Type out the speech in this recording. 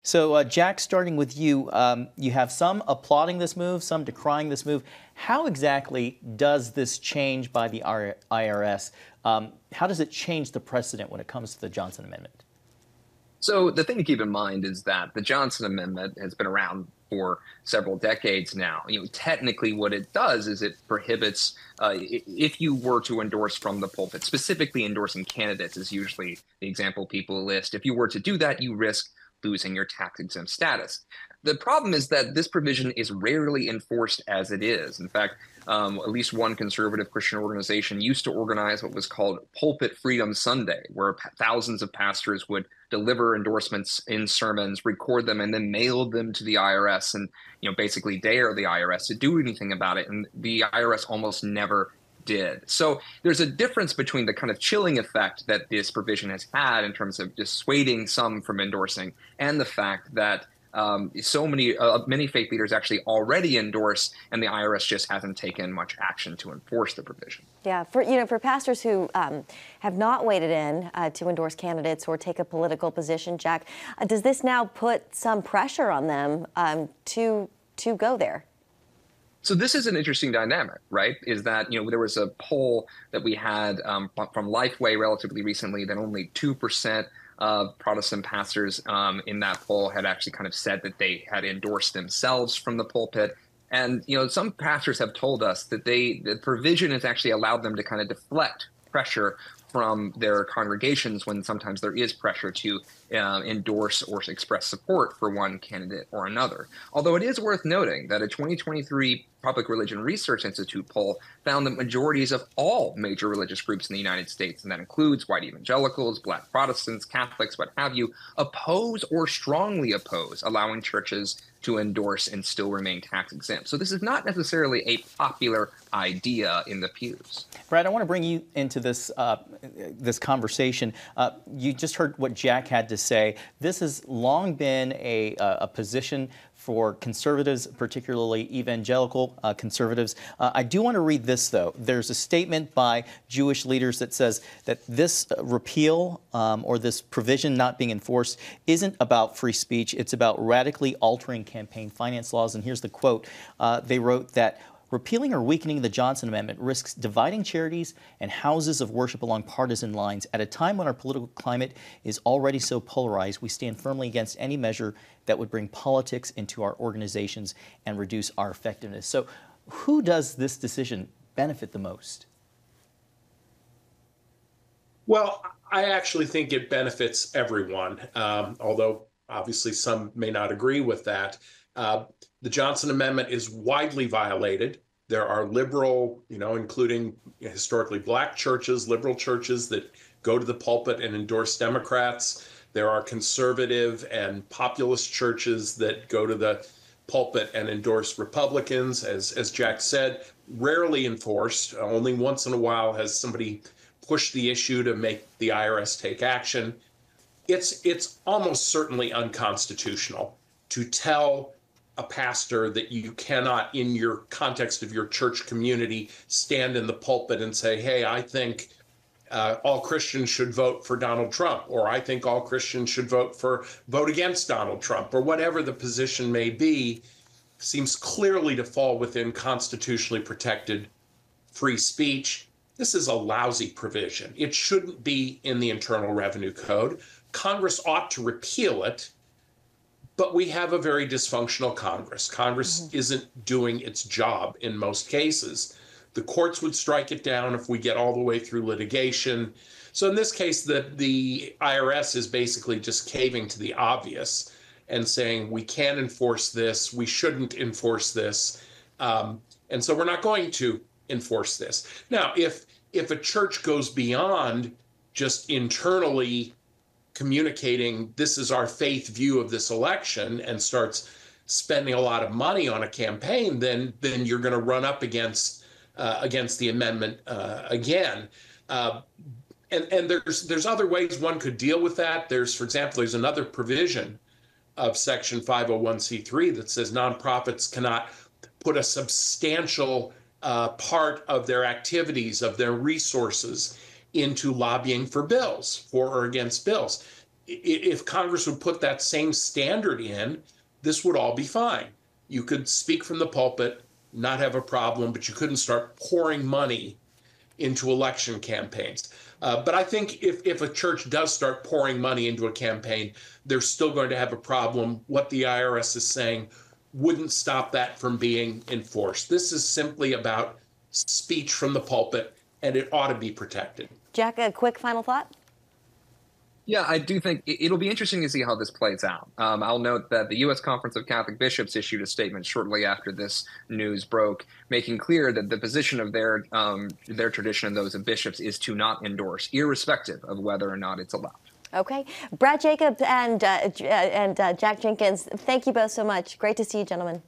So, Jack, starting with you, you have some applauding this move, some decrying this move. How exactly does this change by the IRS? How does it change the precedent when it comes to the Johnson Amendment? So the thing to keep in mind is that the Johnson Amendment has been around for several decades now. Technically, what it does is it prohibits if you were to endorse from the pulpit, specifically endorsing candidates is usually the example people list. If you were to do that, you risk losing your tax-exempt status. The problem is that this provision is rarely enforced as it is. In fact, at least one conservative Christian organization used to organize what was called Pulpit Freedom Sunday, where thousands of pastors would deliver endorsements in sermons, record them, and then mail them to the IRS, and basically dare the IRS to do anything about it. And the IRS almost never did. So there's a difference between the kind of chilling effect that this provision has had in terms of dissuading some from endorsing, and the fact that many faith leaders actually already endorse, and the IRS just hasn't taken much action to enforce the provision. Yeah, for pastors who have not waded in to endorse candidates or take a political position, Jack, does this now put some pressure on them to go there? So this is an interesting dynamic, right? Is that, there was a poll that we had from Lifeway relatively recently that only 2% of Protestant pastors in that poll had actually kind of said that they had endorsed themselves from the pulpit. And, some pastors have told us that the provision has actually allowed them to kind of deflect pressure from their congregations when sometimes there is pressure to endorse or express support for one candidate or another. Although it is worth noting that a 2023 Public Religion Research Institute poll found that majorities of all major religious groups in the United States, and that includes white evangelicals, Black Protestants, Catholics, what have you, oppose or strongly oppose allowing churches to endorse and still remain tax exempt. So this is not necessarily a popular idea in the pews. Brad, I want to bring you into this this conversation. You just heard what Jack had to say. This has long been a position for conservatives, particularly evangelical conservatives. I do want to read this, though. There's a statement by Jewish leaders that says that this repeal or this provision not being enforced isn't about free speech. It's about radically altering campaign finance laws. And here's the quote. They wrote that repealing or weakening the Johnson Amendment risks dividing charities and houses of worship along partisan lines. At a time when our political climate is already so polarized, we stand firmly against any measure that would bring politics into our organizations and reduce our effectiveness. So who does this decision benefit the most? Well, I actually think it benefits everyone, although obviously some may not agree with that. The Johnson Amendment is widely violated. There are liberal, including historically Black churches, liberal churches that go to the pulpit and endorse Democrats. There are conservative and populist churches that go to the pulpit and endorse Republicans, as Jack said, rarely enforced. Only once in a while has somebody pushed the issue to make the IRS take action. It's almost certainly unconstitutional to tell a pastor that you cannot, in your context of your church community, stand in the pulpit and say, hey, I think all Christians should vote for Donald Trump, or I think all Christians should vote against Donald Trump, or whatever the position may be, seems clearly to fall within constitutionally protected free speech. This is a lousy provision. It shouldn't be in the Internal Revenue Code. Congress ought to repeal it. But we have a very dysfunctional Congress. Congress isn't doing its job in most cases. The courts would strike it down if we get all the way through litigation. So in this case, the IRS is basically just caving to the obvious and saying, we can't enforce this, we shouldn't enforce this, and so we're not going to enforce this. Now, if a church goes beyond just internally communicating this is our faith view of this election and starts spending a lot of money on a campaign, then you're going to run up against the amendment again. And there's other ways one could deal with that. For example, there's another provision of Section 501c3 that says nonprofits cannot put a substantial part of their activities, of their resources, into lobbying for bills, for or against bills. if Congress would put that same standard in, this would all be fine. You could speak from the pulpit, not have a problem, but you couldn't start pouring money into election campaigns. But I think if a church does start pouring money into a campaign, they're still going to have a problem. What the IRS is saying wouldn't stop that from being enforced. This is simply about speech from the pulpit, and it ought to be protected. Jack, a quick final thought? Yeah, I do think it'll be interesting to see how this plays out. I'll note that the U.S. Conference of Catholic Bishops issued a statement shortly after this news broke, making clear that the position of their tradition and those of bishops is to not endorse, irrespective of whether or not it's allowed. Okay. Brad Jacobs and Jack Jenkins, thank you both so much. Great to see you, gentlemen.